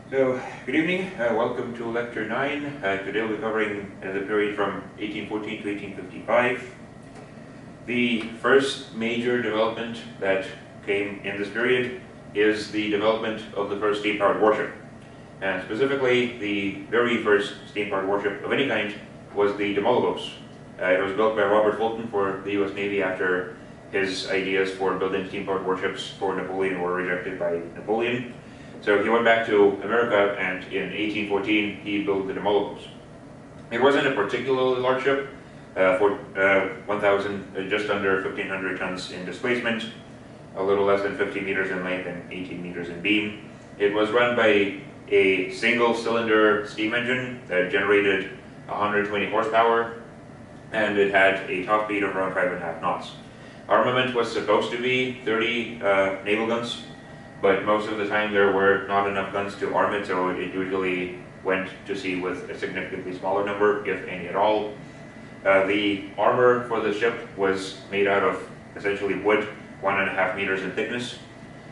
So, good evening, welcome to Lecture 9. Today we'll be covering the period from 1814 to 1855. The first major development that came in this period is the development of the first steam-powered warship. And specifically, the very first steam-powered warship of any kind was the Demologos. It was built by Robert Fulton for the US Navy after his ideas for building steam-powered warships for Napoleon were rejected by Napoleon. So he went back to America, and in 1814 he built the Demologos. It wasn't a particularly large ship, for 1,000, just under 1,500 tons in displacement, a little less than 50 meters in length and 18 meters in beam. It was run by a single-cylinder steam engine that generated 120 horsepower, and it had a top speed of around 5.5 knots. Armament was supposed to be 30 naval guns, but most of the time there were not enough guns to arm it, so it usually went to sea with a significantly smaller number, if any at all. The armor for the ship was made out of essentially wood, 1.5 meters in thickness,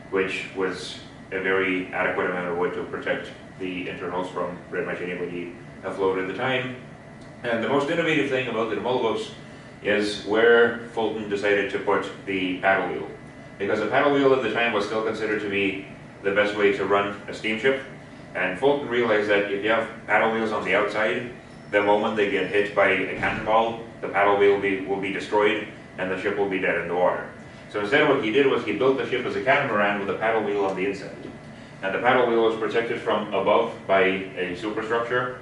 which was a very adequate amount of wood to protect the internals from pretty much anybody afloat at the time. And the most innovative thing about the Demologos is where Fulton decided to put the paddle wheel. Because the paddle wheel at the time was still considered to be the best way to run a steamship, and Fulton realized that if you have paddle wheels on the outside, the moment they get hit by a cannonball, the paddle wheel will be destroyed and the ship will be dead in the water. So instead what he did was he built the ship as a catamaran with a paddle wheel on the inside. And the paddle wheel was protected from above by a superstructure.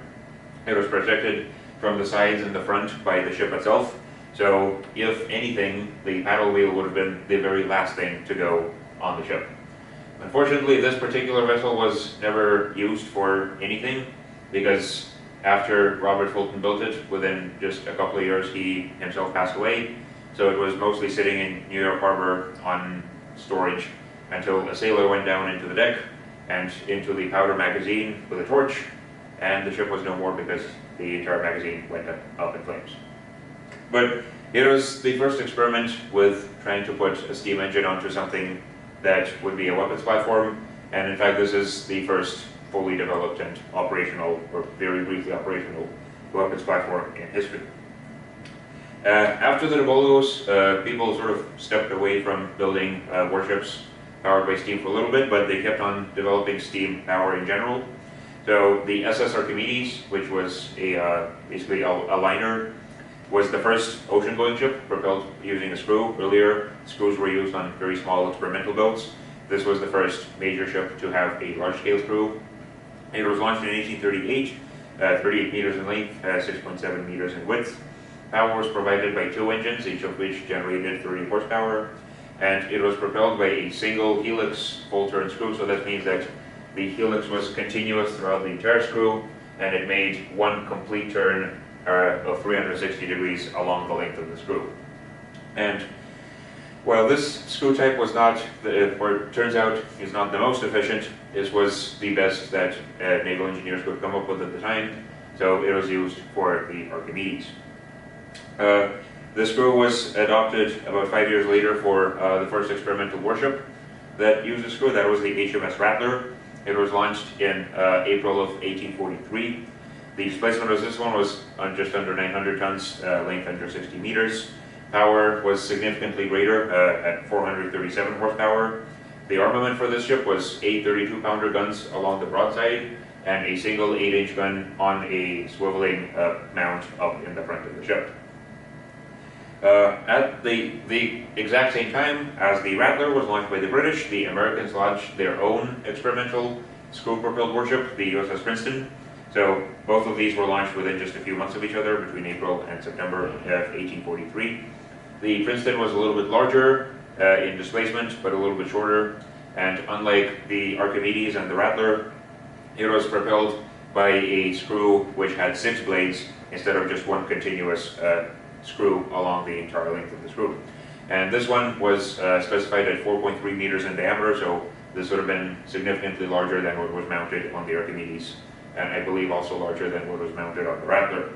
It was protected from the sides and the front by the ship itself. So, if anything, the paddle wheel would have been the very last thing to go on the ship. Unfortunately, this particular vessel was never used for anything, because after Robert Fulton built it, within just a couple of years, he himself passed away. So it was mostly sitting in New York Harbor on storage until a sailor went down into the deck and into the powder magazine with a torch, and the ship was no more because the entire magazine went up in flames. But it was the first experiment with trying to put a steam engine onto something that would be a weapons platform, and in fact this is the first fully developed and operational, or very briefly operational, weapons platform in history. After the Demologos, people sort of stepped away from building warships powered by steam for a little bit, but they kept on developing steam power in general. So the SS Archimedes, which was basically a liner, was the first ocean-going ship propelled using a screw. Earlier, screws were used on very small experimental boats. This was the first major ship to have a large-scale screw. It was launched in 1838, 38 meters in length, 6.7 meters in width. Power was provided by two engines, each of which generated 30 horsepower, and it was propelled by a single helix full-turn screw, so that means that the helix was continuous throughout the entire screw, and it made one complete turn of 360 degrees along the length of the screw. And while this screw type was not, or it turns out is not the most efficient, this was the best that naval engineers could come up with at the time, so it was used for the Archimedes. The screw was adopted about 5 years later for the first experimental warship that used a screw. That was the HMS Rattler. It was launched in April of 1843. The displacement of this one was just under 900 tons, length under 60 meters. Power was significantly greater at 437 horsepower. The armament for this ship was 8 32-pounder guns along the broadside and a single 8-inch gun on a swiveling mount up in the front of the ship. At the exact same time as the Rattler was launched by the British, the Americans launched their own experimental screw-propelled warship, the USS Princeton. So both of these were launched within just a few months of each other, between April and September of 1843. The Princeton was a little bit larger in displacement, but a little bit shorter, and unlike the Archimedes and the Rattler, it was propelled by a screw which had 6 blades instead of just one continuous screw along the entire length of the screw. And this one was specified at 4.3 meters in diameter, so this would have been significantly larger than what was mounted on the Archimedes, and I believe also larger than what was mounted on the Rattler.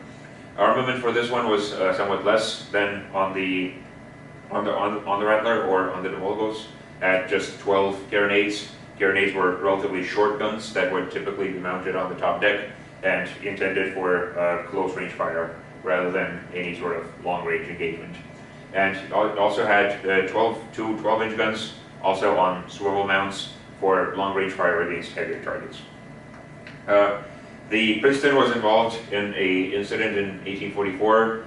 Armament for this one was somewhat less than on the Rattler or on the Demologos, at just 12 carronades carronades were relatively short guns that would typically be mounted on the top deck and intended for close range fire rather than any sort of long range engagement. And it also had 12-inch guns, also on swivel mounts for long range fire against heavier targets. The Princeton was involved in an incident in 1844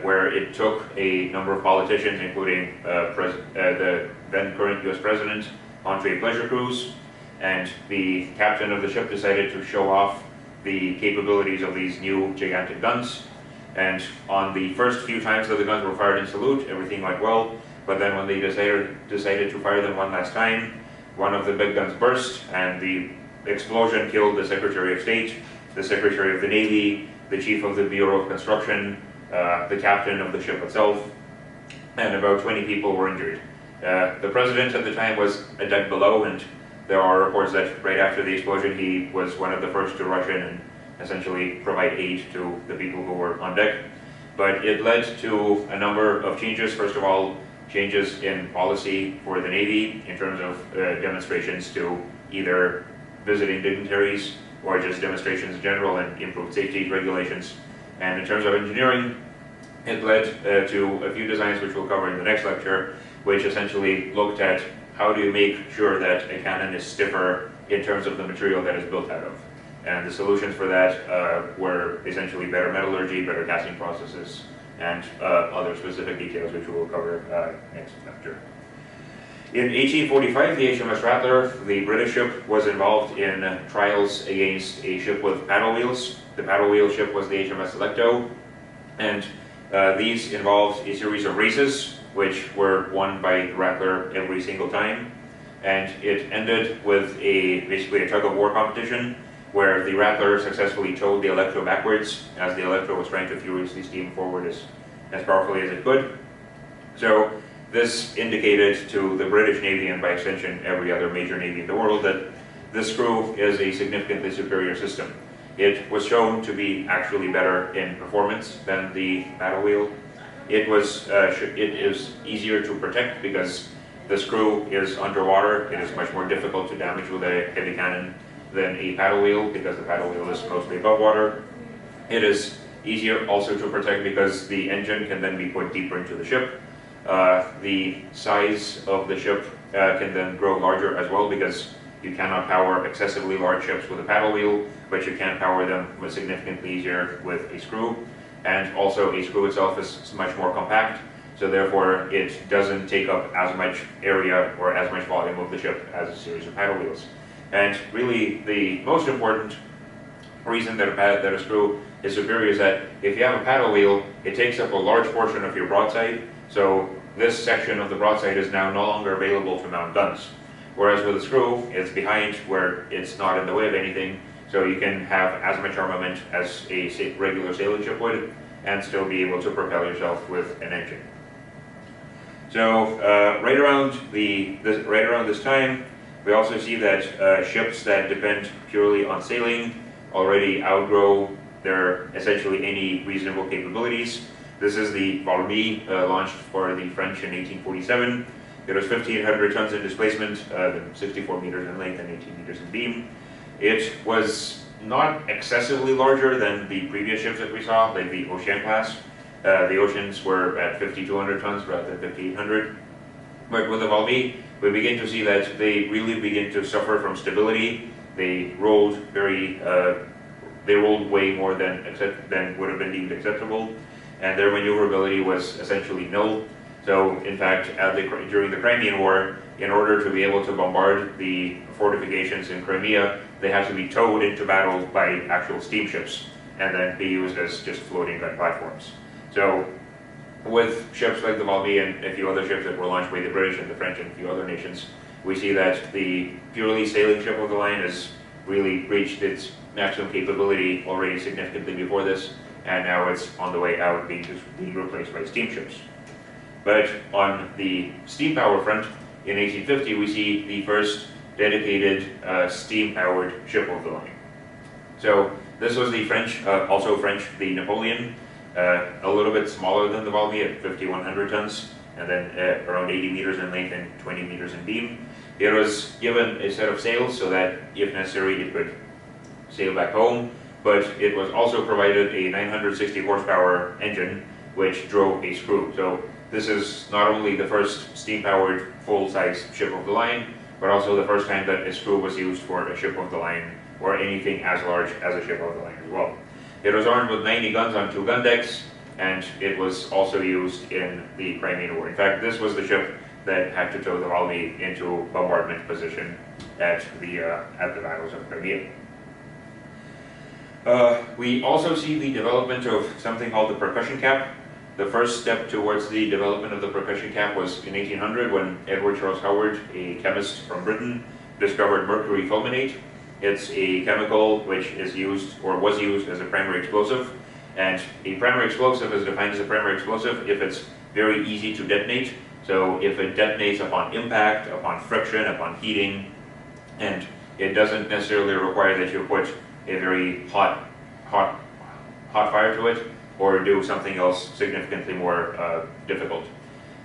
where it took a number of politicians, including the then current US President, onto a pleasure cruise, and the captain of the ship decided to show off the capabilities of these new gigantic guns. And on the first few times that the guns were fired in salute, everything went well, but then when they decided to fire them one last time, one of the big guns burst, and the explosion killed the Secretary of State, the Secretary of the Navy, the Chief of the Bureau of Construction, the captain of the ship itself, and about 20 people were injured. The president at the time was a deck below, and there are reports that right after the explosion he was one of the first to rush in and essentially provide aid to the people who were on deck. But it led to a number of changes. First of all, changes in policy for the Navy in terms of demonstrations to either visiting dignitaries or just demonstrations in general and improved safety regulations. And in terms of engineering, it led to a few designs which we'll cover in the next lecture, which essentially looked at how do you make sure that a cannon is stiffer in terms of the material that it's built out of. And the solutions for that were essentially better metallurgy, better casting processes, and other specific details which we will cover next lecture. In 1845, the HMS Rattler, the British ship, was involved in trials against a ship with paddle wheels. The paddle wheel ship was the HMS Selecto, and these involved a series of races which were won by the Rattler every single time. And it ended with basically a tug-of-war competition where the Rattler successfully towed the Electro backwards as the Electro was trying to furiously steam forward as powerfully as it could. So this indicated to the British Navy, and by extension every other major navy in the world, that this screw is a significantly superior system. It was shown to be actually better in performance than the paddle wheel. It is easier to protect because the screw is underwater. It is much more difficult to damage with a heavy cannon than a paddle wheel because the paddle wheel is mostly above water. It is easier also to protect because the engine can then be put deeper into the ship. The size of the ship can then grow larger as well because you cannot power excessively large ships with a paddle wheel, but you can power them significantly easier with a screw. And also a screw itself is much more compact, so therefore it doesn't take up as much area or as much volume of the ship as a series of paddle wheels. And really the most important reason that a screw is superior is that if you have a paddle wheel, it takes up a large portion of your broadside, so this section of the broadside is now no longer available to mount guns. Whereas with a screw, it's behind where it's not in the way of anything, so you can have as much armament as a regular sailing ship would and still be able to propel yourself with an engine. So right around this time, we also see that ships that depend purely on sailing already outgrow their essentially any reasonable capabilities. This is the Warships launched for the French in 1847. It was 1,500 tons in displacement, 64 meters in length and 18 meters in beam. It was not excessively larger than the previous ships that we saw, like the Ocean class. The Oceans were at 5,200 tons rather than 5,800. But with the Warships, we begin to see that they really begin to suffer from stability. They rolled way more than would have been deemed acceptable, and their maneuverability was essentially nil. So, in fact, during the Crimean War, in order to be able to bombard the fortifications in Crimea, they had to be towed into battle by actual steamships and then be used as just floating gun platforms. So, with ships like the Warships and a few other ships that were launched by the British and the French and a few other nations, we see that the purely sailing ship of the line has really reached its maximum capability already significantly before this, and now it's on the way out being replaced by steamships. But on the steam power front, in 1850 we see the first dedicated steam-powered ship of the line. So this was the French, the Napoleon, a little bit smaller than the Warships at 5,100 tons, and then around 80 meters in length and 20 meters in beam. It was given a set of sails so that, if necessary, it could sail back home, but it was also provided a 960 horsepower engine which drove a screw. So this is not only the first steam-powered full-size ship of the line, but also the first time that a screw was used for a ship of the line, or anything as large as a ship of the line as well. It was armed with 90 guns on 2 gun decks, and it was also used in the Crimean War. In fact, this was the ship that had to tow the Valmy into bombardment position at the battles of Crimea. We also see the development of something called the percussion cap. The first step towards the development of the percussion cap was in 1800 when Edward Charles Howard, a chemist from Britain, discovered mercury fulminate. It's a chemical which is used, or was used, as a primary explosive. And a primary explosive is defined as a primary explosive if it's very easy to detonate. So if it detonates upon impact, upon friction, upon heating, and it doesn't necessarily require that you put a very hot fire to it, or do something else significantly more difficult.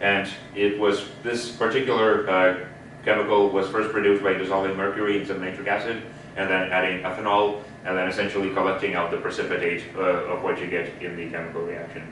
And it was, this particular chemical was first produced by dissolving mercury in some nitric acid, and then adding ethanol, and then essentially collecting out the precipitate of what you get in the chemical reaction.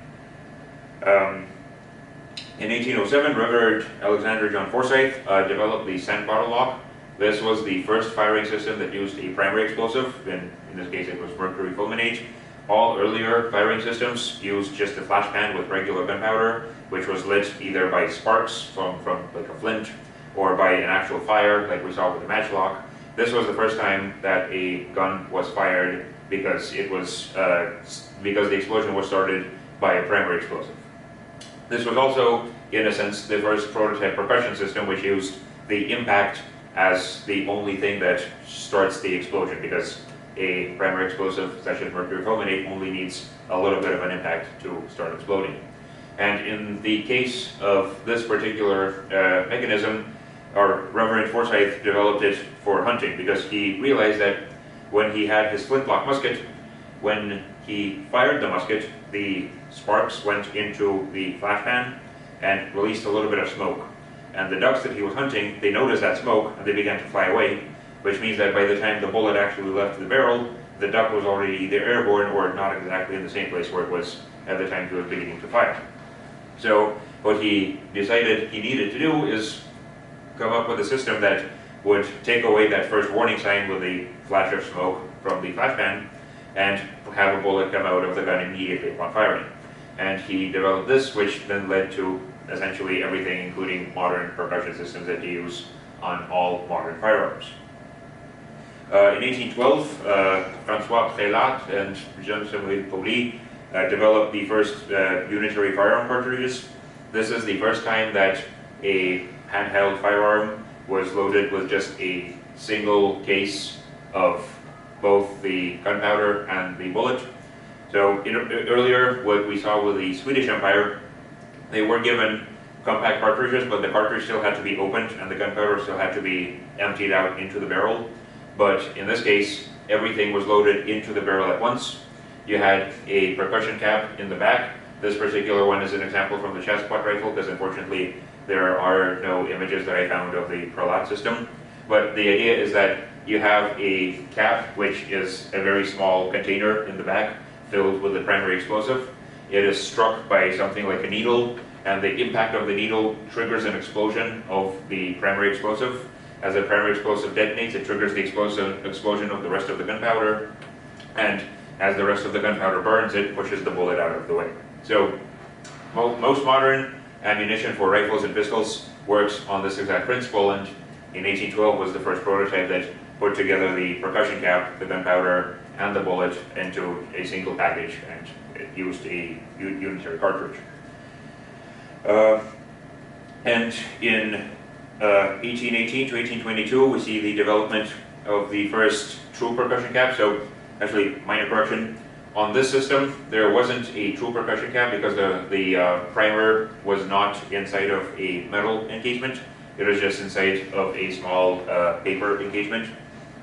In 1807, Reverend Alexander John Forsyth developed the sand bottle lock. This was the first firing system that used a primary explosive, in this case it was mercury fulminate. All earlier firing systems used just a flash pan with regular gunpowder, which was lit either by sparks from like a flint, or by an actual fire, like we saw with the matchlock. This was the first time that a gun was fired because it was because the explosion was started by a primary explosive. This was also, in a sense, the first prototype percussion system which used the impact as the only thing that starts the explosion, because a primary explosive such as mercury fulminate only needs a little bit of an impact to start exploding. And in the case of this particular mechanism, our Reverend Forsyth developed it for hunting, because he realized that when he had his flintlock musket, when he fired the musket, the sparks went into the flash pan and released a little bit of smoke. And the ducks that he was hunting, they noticed that smoke and they began to fly away, which means that by the time the bullet actually left the barrel, the duck was already either airborne or not exactly in the same place where it was at the time he was beginning to fire. So what he decided he needed to do is come up with a system that would take away that first warning sign with the flash of smoke from the flash pan and have a bullet come out of the gun immediately upon firing. And he developed this, which then led to essentially everything, including modern percussion systems that you use on all modern firearms. In 1812, François Prélat and Jean-Samuel Pauly developed the first unitary firearm cartridges. This is the first time that a handheld firearm was loaded with just a single case of both the gunpowder and the bullet. So earlier, what we saw with the Swedish Empire, they were given compact cartridges, but the cartridge still had to be opened and the gunpowder still had to be emptied out into the barrel. But in this case, everything was loaded into the barrel at once. You had a percussion cap in the back. This particular one is an example from the Chassepot rifle, because unfortunately there are no images that I found of the Prélat system. But the idea is that you have a cap, which is a very small container in the back, filled with the primary explosive. It is struck by something like a needle, and the impact of the needle triggers an explosion of the primary explosive. As the primary explosive detonates, it triggers the explosion of the rest of the gunpowder, and as the rest of the gunpowder burns, it pushes the bullet out of the way. So most modern ammunition for rifles and pistols works on this exact principle, and in 1812 was the first prototype that put together the percussion cap, the gunpowder, and the bullet into a single package, and it used a unitary cartridge. And in 1818 to 1822, we see the development of the first true percussion cap. So, actually, minor correction. On this system, there wasn't a true percussion cap because the primer was not inside of a metal encasement. It was just inside of a small paper encasement.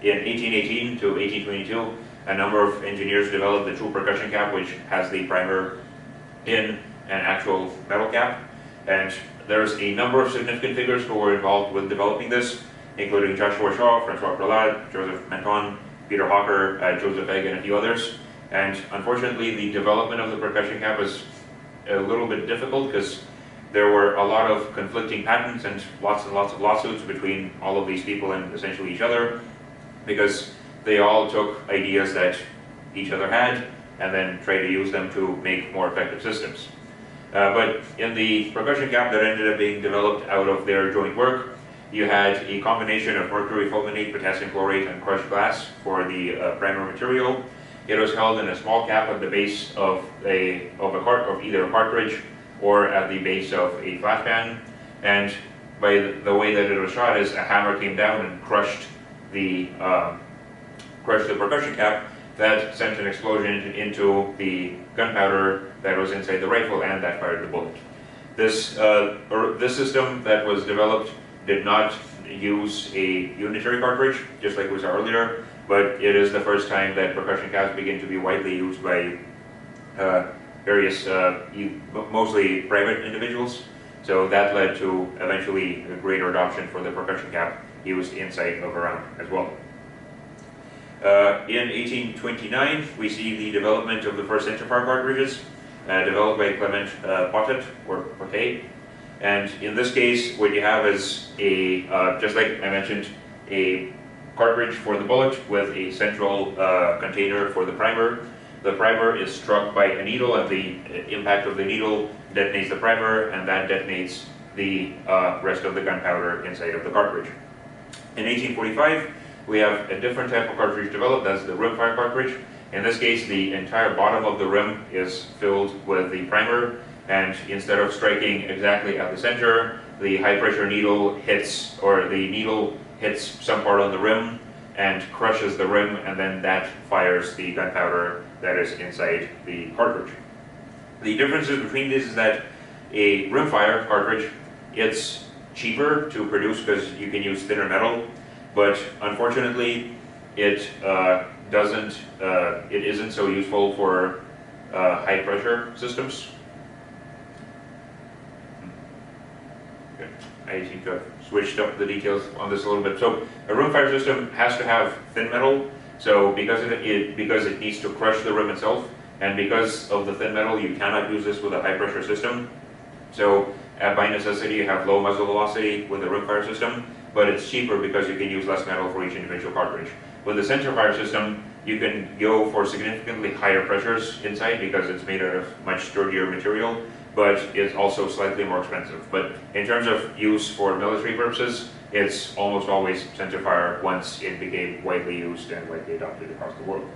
In 1818 to 1822, a number of engineers developed the true percussion cap, which has the primer in an actual metal cap. And there's a number of significant figures who were involved with developing this. including Joshua Shaw, Francois Prahlad, Joseph Menton, Peter Hawker, Joseph Egg, and a few others. And unfortunately, the development of the percussion cap was a little bit difficult because there were a lot of conflicting patents and lots of lawsuits between all of these people and essentially each other, because they all took ideas that each other had and then tried to use them to make more effective systems. But in the percussion cap that ended up being developed out of their joint work, you had a combination of mercury fulminate, potassium chlorate, and crushed glass for the primer material. It was held in a small cap at the base of either a cartridge or at the base of a flat pan, and by the way that it was shot is a hammer came down and crushed the percussion cap. That sent an explosion into the gunpowder that was inside the rifle, and that fired the bullet. This system that was developed did not use a unitary cartridge, just like we saw earlier, but it is the first time that percussion caps begin to be widely used by various, mostly private individuals. So that led to eventually a greater adoption for the percussion cap used inside of a round as well. In 1829, we see the development of the first centerfire cartridges, developed by Clement Potet, and in this case, what you have is a, just like I mentioned, a cartridge for the bullet with a central container for the primer. The primer is struck by a needle, and the impact of the needle detonates the primer, and that detonates the rest of the gunpowder inside of the cartridge. In 1845, we have a different type of cartridge developed. That's the rimfire cartridge. In this case, the entire bottom of the rim is filled with the primer, and instead of striking exactly at the center, the high pressure needle hits, or the needle hits some part on the rim and crushes the rim, and then that fires the gunpowder that is inside the cartridge. The differences between these is that a rimfire cartridge, it's cheaper to produce because you can use thinner metal, but unfortunately it isn't so useful for high pressure systems. Okay. I seem to have switched up the details on this a little bit. So a rimfire system has to have thin metal, so because it needs to crush the rim itself, and because of the thin metal, you cannot use this with a high pressure system. So by necessity, you have low muzzle velocity with a rimfire system, but it's cheaper because you can use less metal for each individual cartridge. With the centerfire system, you can go for significantly higher pressures inside because it's made out of much sturdier material, but it's also slightly more expensive. But in terms of use for military purposes, it's almost always centerfire once it became widely used and widely adopted across the world.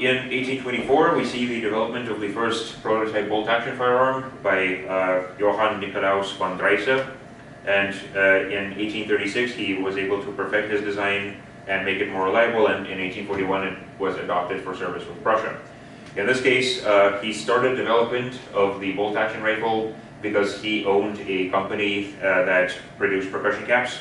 In 1824, we see the development of the first prototype bolt-action firearm by Johann Nikolaus von Dreyse, and in 1836 he was able to perfect his design and make it more reliable, and in 1841 it was adopted for service with Prussia. In this case, he started development of the bolt-action rifle because he owned a company that produced percussion caps,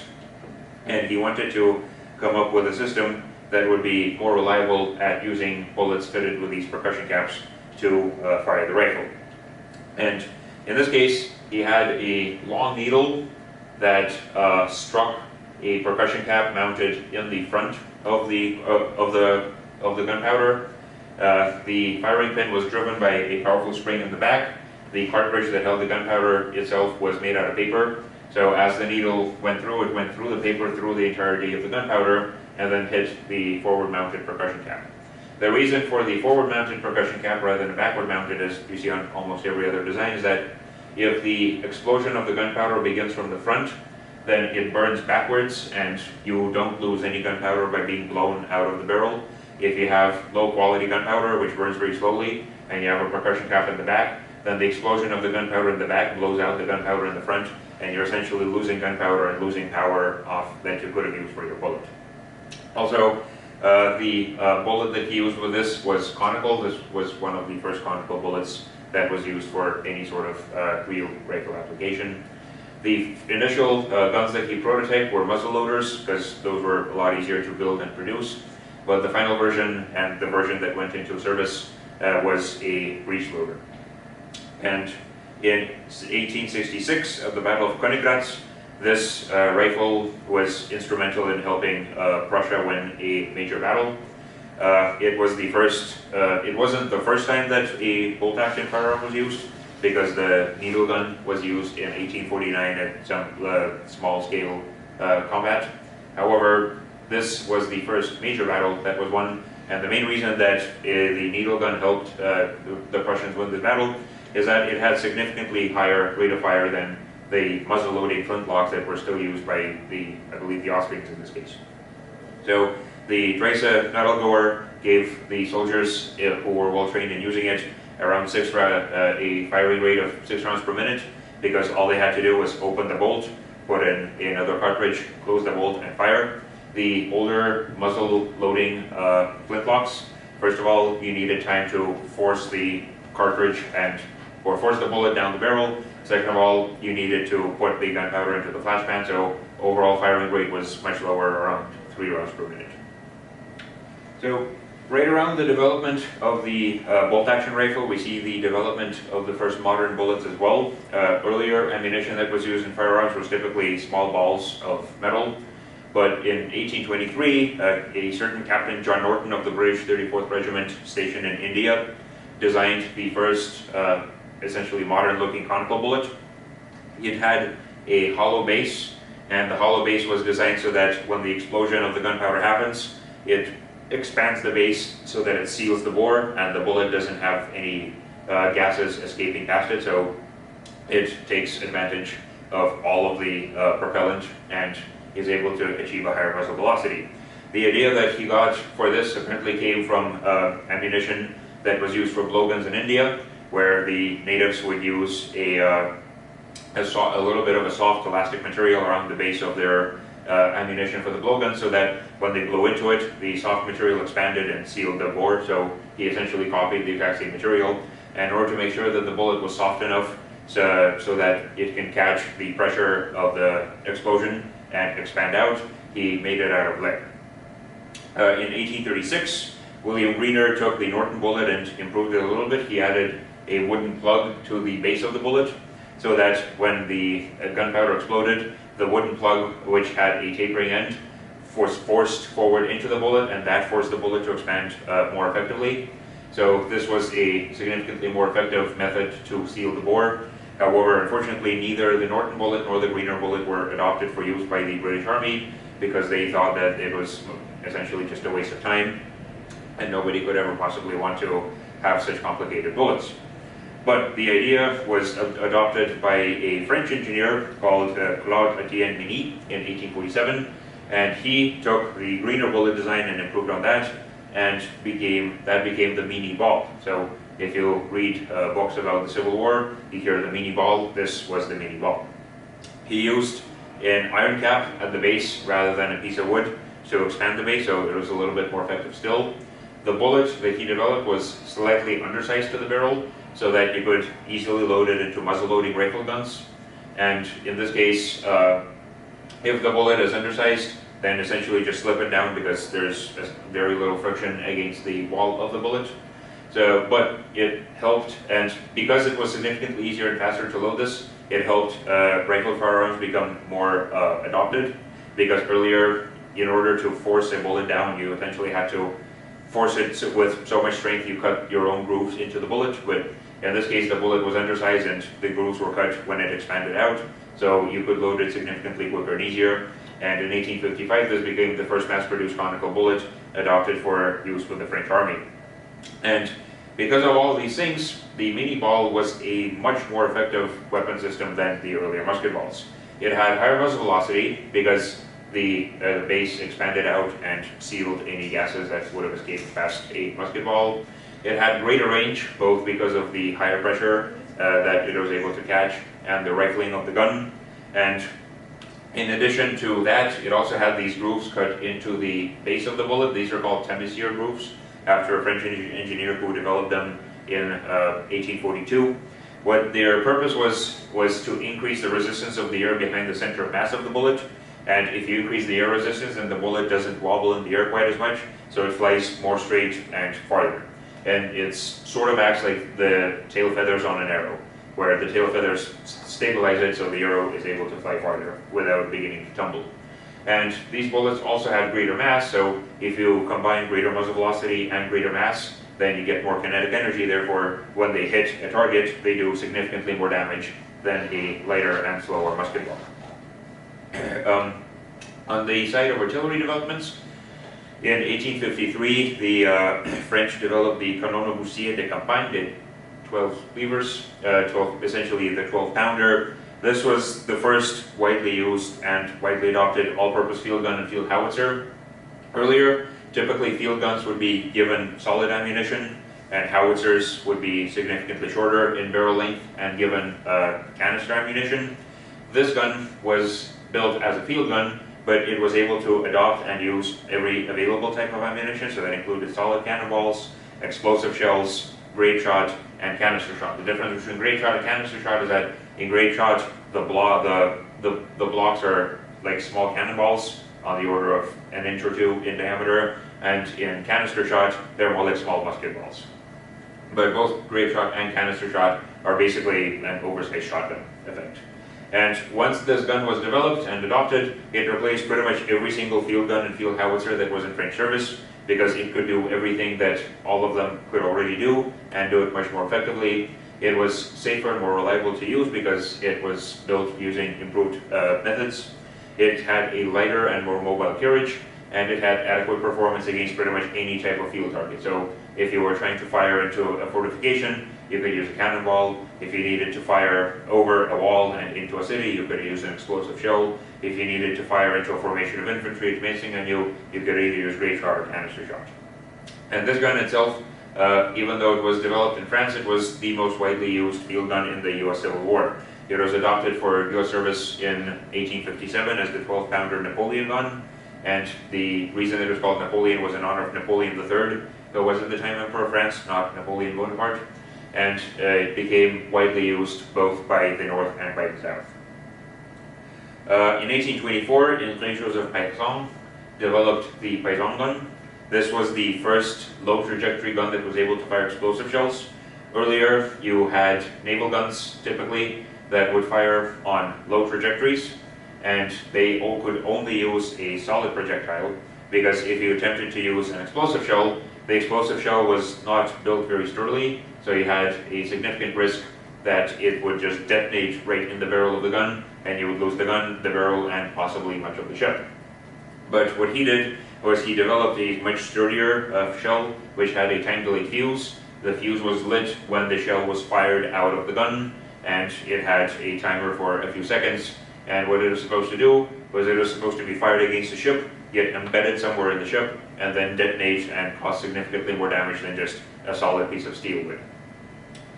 and he wanted to come up with a system that would be more reliable at using bullets fitted with these percussion caps to fire the rifle. And in this case, he had a long needle that struck a percussion cap mounted in the front of the gunpowder. The firing pin was driven by a powerful spring in the back. The cartridge that held the gunpowder itself was made out of paper. So as the needle went through, it went through the paper through the entirety of the gunpowder and then hit the forward-mounted percussion cap. The reason for the forward-mounted percussion cap rather than backward-mounted, as you see on almost every other design, is that if the explosion of the gunpowder begins from the front, then it burns backwards and you don't lose any gunpowder by being blown out of the barrel. If you have low-quality gunpowder, which burns very slowly, and you have a percussion cap in the back, then the explosion of the gunpowder in the back blows out the gunpowder in the front, and you're essentially losing gunpowder and losing power off that you could have used for your bullet. Also, the bullet that he used with this was conical. This was one of the first conical bullets that was used for any sort of real rifle application. The initial guns that he prototyped were muzzle loaders because those were a lot easier to build and produce. But the final version and the version that went into service was a breech loader. And in 1866, at the Battle of Königgrätz, This rifle was instrumental in helping Prussia win a major battle. It was the first, it wasn't the first time that a bolt-action firearm was used, because the needle gun was used in 1849 at some small-scale combat. However, this was the first major battle that was won, and the main reason that the needle gun helped the Prussians win this battle is that it had significantly higher rate of fire than the muzzle-loading flintlocks that were still used by I believe the Austrians in this case. So the Dreyse Nadelgoer gave the soldiers who were well trained in using it around a firing rate of 6 rounds per minute, because all they had to do was open the bolt, put in another cartridge, close the bolt, and fire. The older muzzle-loading flintlocks, first of all, you needed time to force the cartridge or force the bullet down the barrel. Second of all, you needed to put the gunpowder into the flash pan, so overall firing rate was much lower, around 3 rounds per minute. So right around the development of the bolt-action rifle, we see the development of the first modern bullets as well. Earlier ammunition that was used in firearms was typically small balls of metal, but in 1823, a certain Captain John Norton of the British 34th Regiment stationed in India designed the first essentially modern-looking conical bullet. It had a hollow base, and the hollow base was designed so that when the explosion of the gunpowder happens, it expands the base so that it seals the bore, and the bullet doesn't have any gases escaping past it, so it takes advantage of all of the propellant and is able to achieve a higher muzzle velocity. The idea that he got for this apparently came from ammunition that was used for blowguns in India, where the natives would use a little bit of a soft elastic material around the base of their ammunition for the blowgun, so that when they blew into it, the soft material expanded and sealed the bore. So he essentially copied the exact same material, and in order to make sure that the bullet was soft enough so that it can catch the pressure of the explosion and expand out, he made it out of lead. In 1836, William Greener took the Norton bullet and improved it a little bit. He added a wooden plug to the base of the bullet, so that when the gunpowder exploded, the wooden plug, which had a tapering end, was forced forward into the bullet, and that forced the bullet to expand more effectively. So this was a significantly more effective method to seal the bore. However, unfortunately, neither the Norton bullet nor the Greener bullet were adopted for use by the British Army, because they thought that it was essentially just a waste of time, and nobody could ever possibly want to have such complicated bullets. But the idea was adopted by a French engineer called Claude Etienne Mini in 1847, and he took the Greener bullet design and improved on that, and that became the Mini ball. So if you read books about the Civil War, you hear the Mini ball. This was the Mini ball. He used an iron cap at the base rather than a piece of wood to expand the base, so it was a little bit more effective still. The bullet that he developed was slightly undersized to the barrel, so that you could easily load it into muzzle-loading rifle guns. And in this case, if the bullet is undersized, then essentially just slip it down, because there's very little friction against the wall of the bullet. So, but it helped, and because it was significantly easier and faster to load this, it helped rifle firearms become more adopted, because earlier, in order to force a bullet down, you essentially had to force it with so much strength you cut your own grooves into the bullet. But in this case, the bullet was undersized and the grooves were cut when it expanded out, so you could load it significantly quicker and easier. And in 1855, this became the first mass-produced conical bullet adopted for use with the French Army. And because of all these things, the Mini ball was a much more effective weapon system than the earlier musket balls. It had higher muzzle velocity because the base expanded out and sealed any gases that would have escaped past a musket ball. It had greater range, both because of the higher pressure that it was able to catch and the rifling of the gun. And in addition to that, it also had these grooves cut into the base of the bullet. These are called Temisier grooves, after a French engineer who developed them in 1842. What their purpose was to increase the resistance of the air behind the center of mass of the bullet. And if you increase the air resistance, then the bullet doesn't wobble in the air quite as much, so it flies more straight and farther. And it sort of acts like the tail feathers on an arrow, where the tail feathers stabilize it so the arrow is able to fly farther without beginning to tumble. And these bullets also had greater mass, so if you combine greater muzzle velocity and greater mass, then you get more kinetic energy. Therefore, when they hit a target, they do significantly more damage than a lighter and slower musket ball. On the side of artillery developments, in 1853, the French developed the Canonnier de Campagne, the 12 levers, essentially the 12-pounder. This was the first widely used and widely adopted all-purpose field gun and field howitzer. Earlier, typically field guns would be given solid ammunition, and howitzers would be significantly shorter in barrel length and given canister ammunition. This gun was built as a field gun, but it was able to adopt and use every available type of ammunition, so that included solid cannonballs, explosive shells, grape shot, and canister shot. The difference between grape shot and canister shot is that in grape shot, the blocks are like small cannonballs on the order of an inch or two in diameter, and in canister shot, they're more like small musket balls. But both grape shot and canister shot are basically an oversized shotgun effect. And once this gun was developed and adopted, it replaced pretty much every single field gun and field howitzer that was in French service, because it could do everything that all of them could already do and do it much more effectively. It was safer and more reliable to use because it was built using improved methods. It had a lighter and more mobile carriage, and it had adequate performance against pretty much any type of field target. So if you were trying to fire into a fortification, you could use a cannonball. If you needed to fire over a wall and into a city, you could use an explosive shell. If you needed to fire into a formation of infantry advancing on you, you could either use grape shot or canister shot. And this gun itself, even though it was developed in France, it was the most widely used field gun in the US Civil War. It was adopted for US service in 1857 as the 12-pounder Napoleon gun, and the reason it was called Napoleon was in honor of Napoleon III, who was at the time Emperor of France, not Napoleon Bonaparte, and it became widely used both by the North and by the South. In 1824, Joseph Paysan developed the Paysan gun. This was the first low-trajectory gun that was able to fire explosive shells. Earlier, you had naval guns, typically, that would fire on low trajectories, and they all could only use a solid projectile, because if you attempted to use an explosive shell, the explosive shell was not built very sturdily, so you had a significant risk that it would just detonate right in the barrel of the gun, and you would lose the gun, the barrel, and possibly much of the ship. But what he did was he developed a much sturdier shell, which had a time-delayed fuse. The fuse was lit when the shell was fired out of the gun, and it had a timer for a few seconds. And what it was supposed to do was it was supposed to be fired against the ship, get embedded somewhere in the ship, and then detonate and cause significantly more damage than just a solid piece of steel would.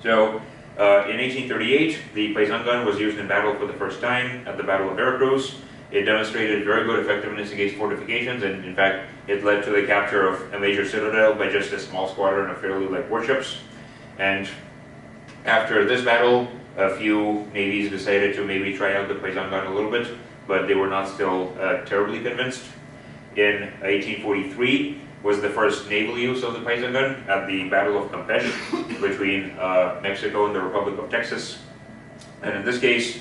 So, in 1838, the Paysan gun was used in battle for the first time at the Battle of Veracruz. It demonstrated very good effectiveness against fortifications, and in fact, it led to the capture of a major citadel by just a small squadron of fairly light warships. And after this battle, a few navies decided to maybe try out the Paysan gun a little bit, but they were not still terribly convinced. In 1843 was the first naval use of the Paysan gun at the Battle of Campeche between Mexico and the Republic of Texas. And in this case,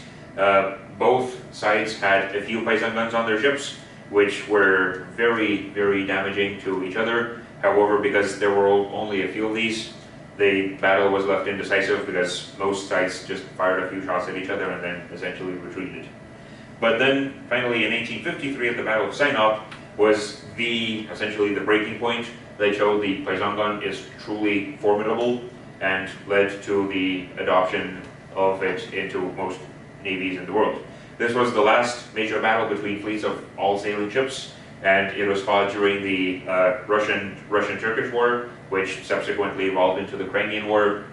both sides had a few Paysan guns on their ships, which were very, very damaging to each other. However, because there were only a few of these, the battle was left indecisive because most sides just fired a few shots at each other and then essentially retreated. But then, finally, in 1853 at the Battle of Sinop was essentially the breaking point that showed the Paysan gun is truly formidable and led to the adoption of it into most navies in the world. This was the last major battle between fleets of all sailing ships, and it was fought during the Russian-Turkish War, which subsequently evolved into the Crimean War.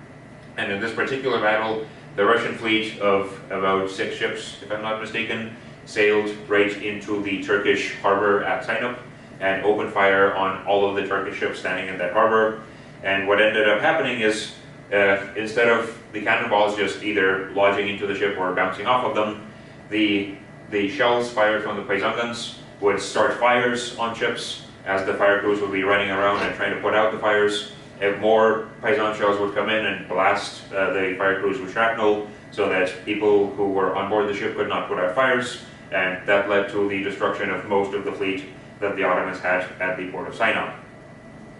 And in this particular battle, the Russian fleet of about 6 ships, if I'm not mistaken, sailed right into the Turkish harbor at Sinop and opened fire on all of the Turkish ships standing in that harbor. And what ended up happening is, instead of the cannonballs just either lodging into the ship or bouncing off of them, the shells fired from the Paysan guns would start fires on ships as the fire crews would be running around and trying to put out the fires. more Poison shells would come in and blast the fire crews with shrapnel, so that people who were on board the ship could not put out fires, and that led to the destruction of most of the fleet that the Ottomans had at the port of Sinai.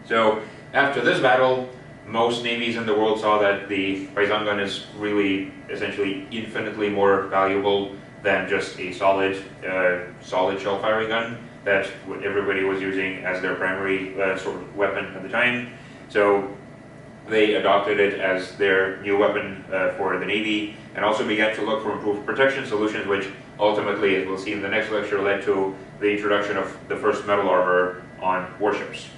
So after this battle, most navies in the world saw that the Poison gun is really essentially infinitely more valuable than just a solid shell firing gun that everybody was using as their primary sort of weapon at the time. So they adopted it as their new weapon for the Navy, and also began to look for improved protection solutions, which ultimately, as we'll see in the next lecture, led to the introduction of the first metal armor on warships.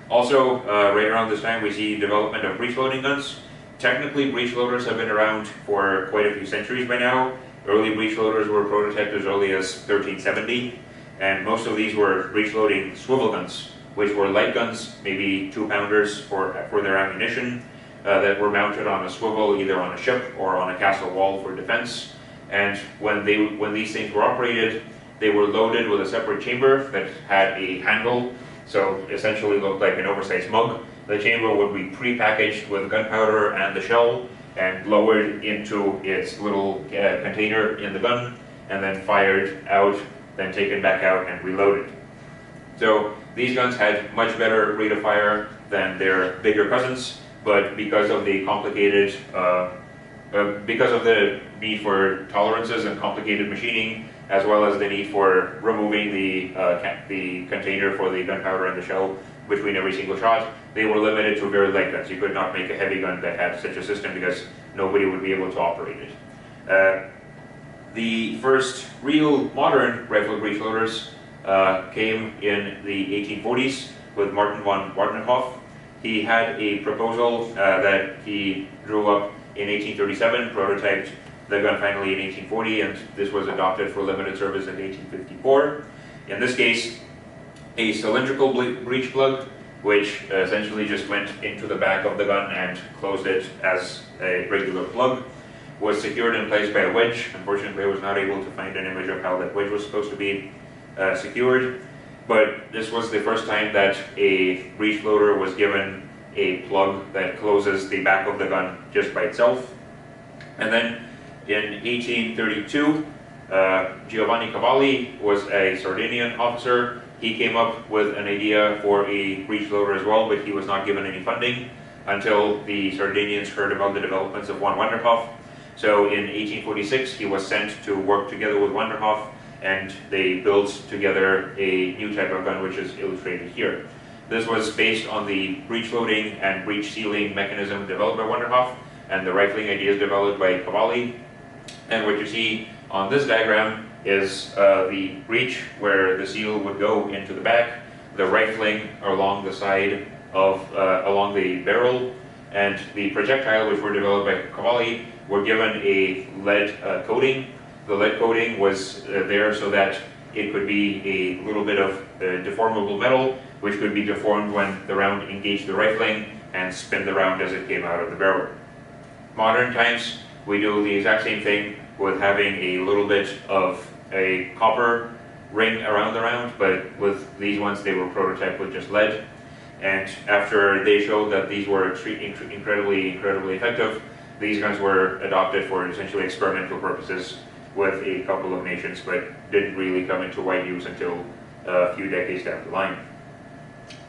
Also, right around this time, we see development of breech-loading guns. Technically, breech loaders have been around for quite a few centuries by now. Early breech loaders were prototyped as early as 1370, and most of these were breech-loading swivel guns, which were light guns, maybe 2-pounders for their ammunition, that were mounted on a swivel, either on a ship or on a castle wall for defense. And when these things were operated, they were loaded with a separate chamber that had a handle, so essentially looked like an oversized mug. The chamber would be pre-packaged with gunpowder and the shell, and lowered into its little container in the gun, and then fired out, then taken back out and reloaded. So these guns had much better rate of fire than their bigger cousins, but because of the complicated, because of the need for tolerances and complicated machining, as well as the need for removing the container for the gunpowder and the shell between every single shot, they were limited to very light guns. You could not make a heavy gun that had such a system because nobody would be able to operate it. The first real modern rifle breech loaders came in the 1840s with Martin von Wartenhof. He had a proposal that he drew up in 1837, prototyped the gun finally in 1840, and this was adopted for limited service in 1854. In this case, a cylindrical breech plug, which essentially just went into the back of the gun and closed it as a regular plug, was secured in place by a wedge. Unfortunately, I was not able to find an image of how that wedge was supposed to be secured, but this was the first time that a breech loader was given a plug that closes the back of the gun just by itself. And then in 1832, Giovanni Cavalli was a Sardinian officer. He came up with an idea for a breech loader as well, but he was not given any funding until the Sardinians heard about the developments of von Wanderhoff. So in 1846, he was sent to work together with Wanderhoff, and they built together a new type of gun, which is illustrated here. This was based on the breech loading and breech sealing mechanism developed by Wanderhoff, and the rifling ideas developed by Cavalli. And what you see on this diagram is the breech where the seal would go into the back, the rifling along the side of, along the barrel, and the projectile, which were developed by Cavalli, were given a lead coating. The lead coating was there so that it could be a little bit of deformable metal, which could be deformed when the round engaged the rifling and spin the round as it came out of the barrel. Modern times, we do the exact same thing with having a little bit of a copper ring around the round, but with these ones they were prototyped with just lead. And after they showed that these were incredibly effective, these guns were adopted for essentially experimental purposes with a couple of nations, but didn't really come into wide use until a few decades down the line.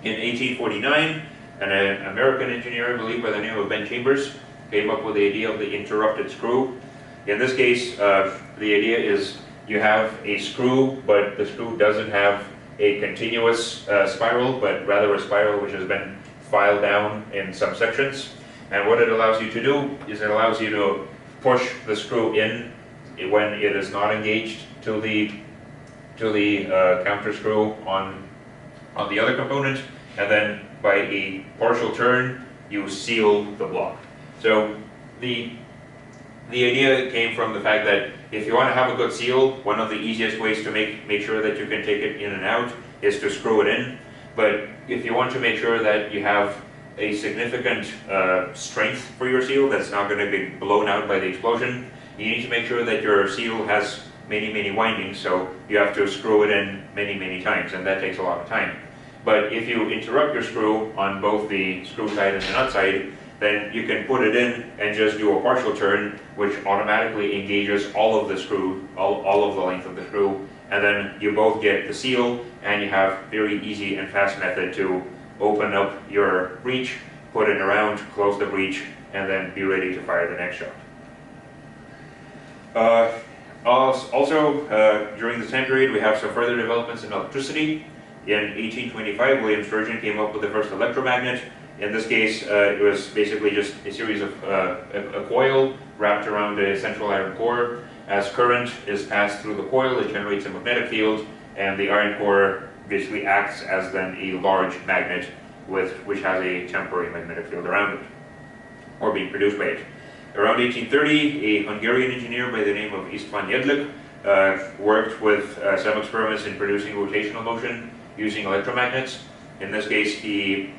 In 1849, an American engineer, I believe by the name of Ben Chambers, came up with the idea of the interrupted screw. In this case, the idea is you have a screw, but the screw doesn't have a continuous spiral, but rather a spiral which has been filed down in some sections. And what it allows you to do is it allows you to push the screw in when it is not engaged to the counter screw on the other component, and then by a partial turn you seal the block. So the idea came from the fact that if you want to have a good seal, one of the easiest ways to make sure that you can take it in and out is to screw it in. But if you want to make sure that you have a significant strength for your seal that's not going to be blown out by the explosion, you need to make sure that your seal has many windings, so you have to screw it in many times, and that takes a lot of time. But if you interrupt your screw on both the screw side and the nut side, then you can put it in and just do a partial turn, which automatically engages all of the screw, all of the length of the screw, and then you both get the seal, and you have very easy and fast method to open up your breech, put it around, close the breech, and then be ready to fire the next shot. During this time period, we have some further developments in electricity. In 1825, William Sturgeon came up with the first electromagnet. In this case, it was basically just a series of a coil wrapped around a central iron core. As current is passed through the coil, it generates a magnetic field, and the iron core basically acts as then a large magnet which has a temporary magnetic field around it, or being produced by it. Around 1830, a Hungarian engineer by the name of István Jedlik worked with some experiments in producing rotational motion using electromagnets. In this case, he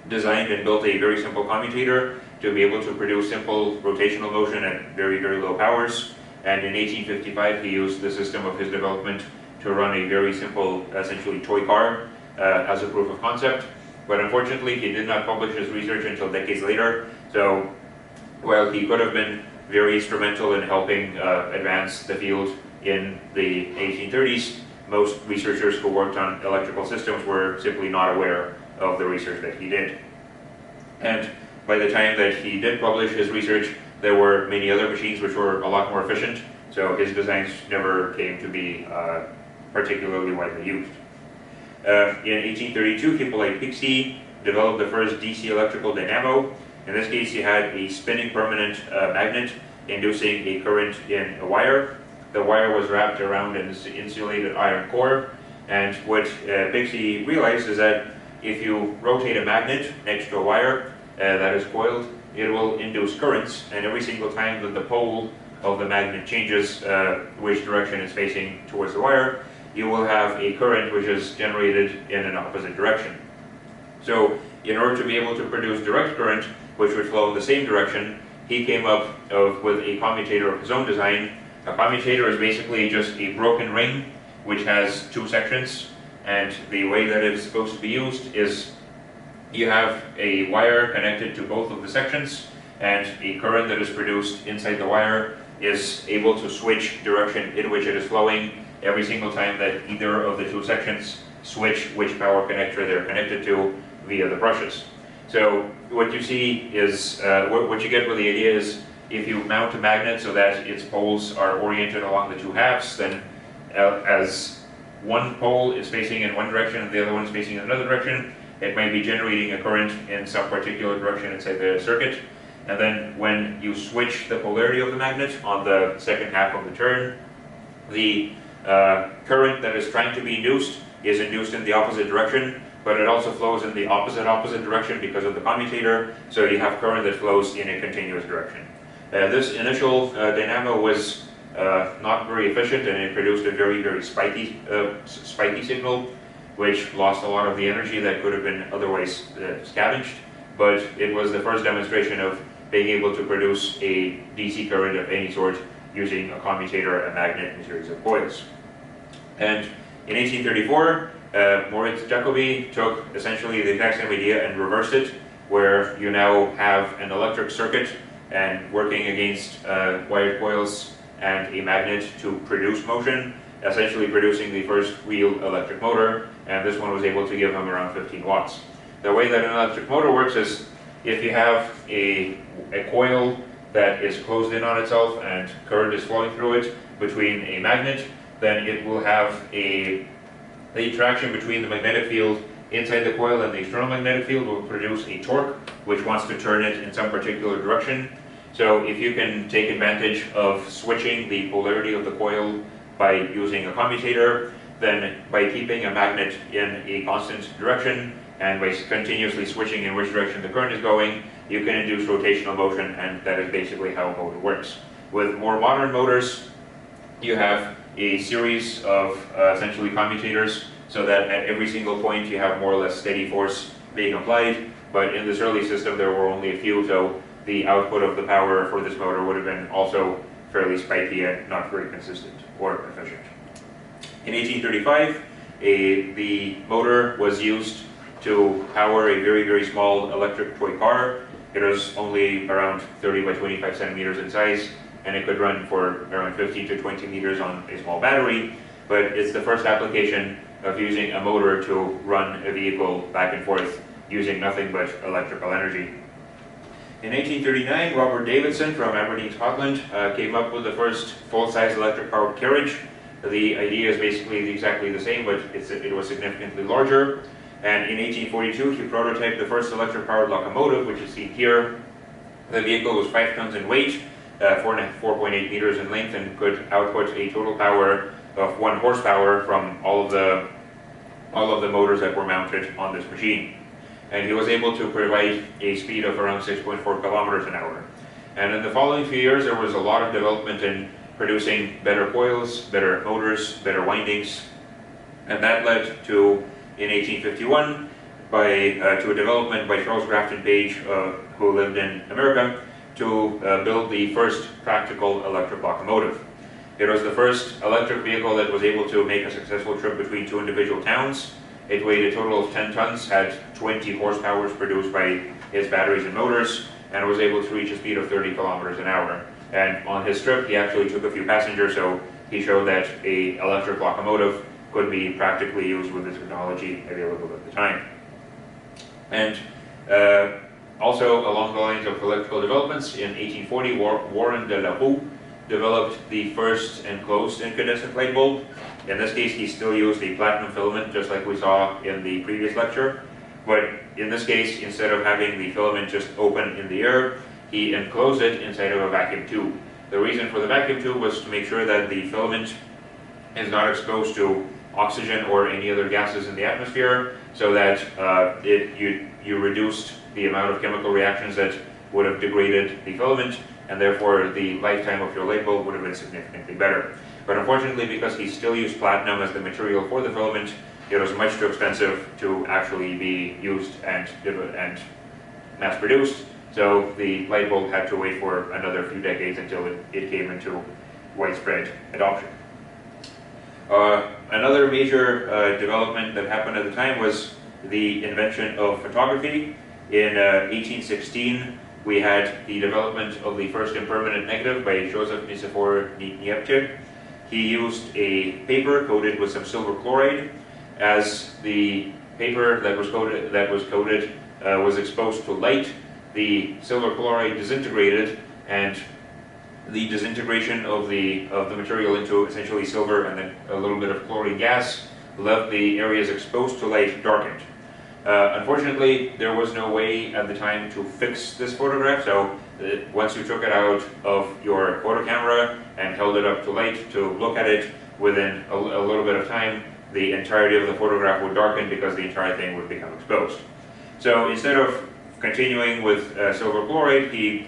designed and built a very simple commutator to be able to produce simple rotational motion at very, very low powers. And in 1855, he used the system of his development to run a very simple, essentially toy car as a proof of concept. But unfortunately, he did not publish his research until decades later. So while he could have been very instrumental in helping advance the field in the 1830s, most researchers who worked on electrical systems were simply not aware of the research that he did. And by the time that he did publish his research, there were many other machines which were a lot more efficient, so his designs never came to be particularly widely used. In 1832, people like Ph.D. developed the first DC electrical dynamo. In this case, you had a spinning permanent magnet inducing a current in a wire. The wire was wrapped around an insulated iron core, and what Ph.D. realized is that if you rotate a magnet next to a wire that is coiled, it will induce currents, and every single time that the pole of the magnet changes which direction it's facing towards the wire, you will have a current which is generated in an opposite direction. So in order to be able to produce direct current, which would flow in the same direction, he came up with a commutator of his own design. A commutator is basically just a broken ring which has two sections, and the way that it is supposed to be used is you have a wire connected to both of the sections, and a current that is produced inside the wire is able to switch direction in which it is flowing every single time that either of the two sections switch which power connector they're connected to via the brushes. So what you see is, what you get with the idea is, if you mount a magnet so that its poles are oriented along the two halves, then as one pole is facing in one direction and the other one is facing in another direction, it might be generating a current in some particular direction inside the circuit. And then when you switch the polarity of the magnet on the second half of the turn, the current that is trying to be induced is induced in the opposite direction, but it also flows in the opposite direction because of the commutator, so you have current that flows in a continuous direction. This initial dynamo was not very efficient, and it produced a very, very spiky signal, which lost a lot of the energy that could have been otherwise scavenged. But it was the first demonstration of being able to produce a DC current of any sort using a commutator, a magnet, and a series of coils. And in 1834, Moritz Jacobi took essentially the exact same idea and reversed it, where you now have an electric circuit and working against wired coils and a magnet to produce motion, essentially producing the first real electric motor, and this one was able to give him around 15 watts. The way that an electric motor works is, if you have a coil that is closed in on itself and current is flowing through it between a magnet, then it will have the interaction between the magnetic field inside the coil and the external magnetic field will produce a torque which wants to turn it in some particular direction. So if you can take advantage of switching the polarity of the coil by using a commutator, then by keeping a magnet in a constant direction and by continuously switching in which direction the current is going, you can induce rotational motion, and that is basically how a motor works. With more modern motors, you have a series of essentially commutators, so that at every single point you have more or less steady force being applied, but in this early system there were only a few, so the output of the power for this motor would have been also fairly spiky and not very consistent or efficient. In 1835, The motor was used to power a very, very small electric toy car. It was only around 30 by 25 centimeters in size, and it could run for around 15 to 20 meters on a small battery, but it's the first application of using a motor to run a vehicle back and forth using nothing but electrical energy. In 1839, Robert Davidson from Aberdeen, Scotland, came up with the first full-size electric-powered carriage. The idea is basically exactly the same, but it was significantly larger. And in 1842, he prototyped the first electric-powered locomotive, which is seen here. The vehicle was 5 tons in weight, 4.8 meters in length, and could output a total power of 1 horsepower from all of the motors that were mounted on this machine. And he was able to provide a speed of around 6.4 kilometers an hour. And in the following few years, there was a lot of development in producing better coils, better motors, better windings, and that led to, in 1851, to a development by Charles Grafton Page, who lived in America, to build the first practical electric locomotive. It was the first electric vehicle that was able to make a successful trip between 2 individual towns. It weighed a total of 10 tons, had 20 horsepower produced by its batteries and motors, and was able to reach a speed of 30 kilometers an hour. And on his trip, he actually took a few passengers, so he showed that an electric locomotive could be practically used with the technology available at the time. And also, along the lines of electrical developments, in 1840, Warren de la Rue developed the first enclosed incandescent light bulb. In this case, he still used a platinum filament, just like we saw in the previous lecture. But in this case, instead of having the filament just open in the air, he enclosed it inside of a vacuum tube. The reason for the vacuum tube was to make sure that the filament is not exposed to oxygen or any other gases in the atmosphere, so that you reduced the amount of chemical reactions that would have degraded the filament, and therefore the lifetime of your light bulb would have been significantly better. But unfortunately, because he still used platinum as the material for the filament, it was much too expensive to actually be used and mass-produced, so the light bulb had to wait for another few decades until it came into widespread adoption. Another major development that happened at the time was the invention of photography. In 1816, we had the development of the first impermanent negative by Joseph Nicephore Niepce. He used a paper coated with some silver chloride. As the paper that was coated was exposed to light, the silver chloride disintegrated, and the disintegration of the material into essentially silver and then a little bit of chlorine gas left the areas exposed to light darkened. Unfortunately, there was no way at the time to fix this photograph, so once you took it out of your photo camera and held it up to light to look at it, within a little bit of time, the entirety of the photograph would darken because the entire thing would become exposed. So instead of continuing with silver chloride, he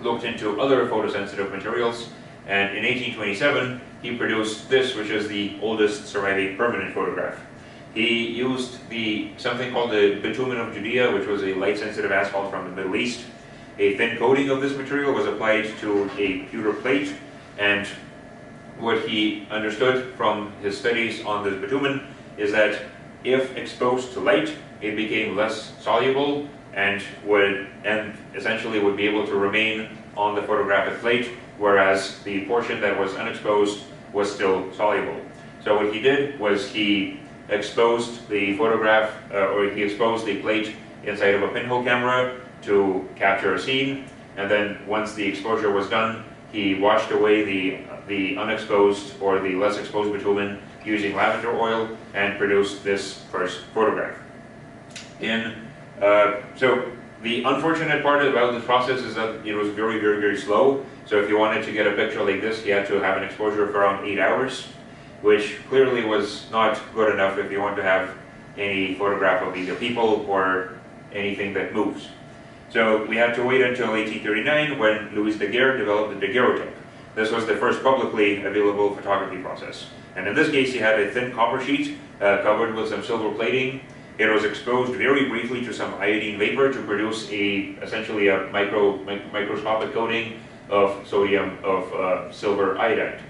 looked into other photosensitive materials, and in 1827 he produced this, which is the oldest surviving permanent photograph. He used something called the bitumen of Judea, which was a light-sensitive asphalt from the Middle East. A thin coating of this material was applied to a pewter plate, and what he understood from his studies on this bitumen is that if exposed to light, it became less soluble and essentially would be able to remain on the photographic plate, whereas the portion that was unexposed was still soluble. So what he did was he exposed the photograph, or he exposed the plate inside of a pinhole camera to capture a scene, and then once the exposure was done, he washed away the unexposed or the less exposed bitumen using lavender oil and produced this first photograph. So the unfortunate part about this process is that it was very, very, very slow. So if you wanted to get a picture like this, you had to have an exposure of around 8 hours, which clearly was not good enough if you want to have any photograph of either people or anything that moves. So we had to wait until 1839 when Louis Daguerre developed the daguerreotype. This was the first publicly available photography process. And in this case, he had a thin copper sheet covered with some silver plating. It was exposed very briefly to some iodine vapor to produce essentially a microscopic coating of silver iodide.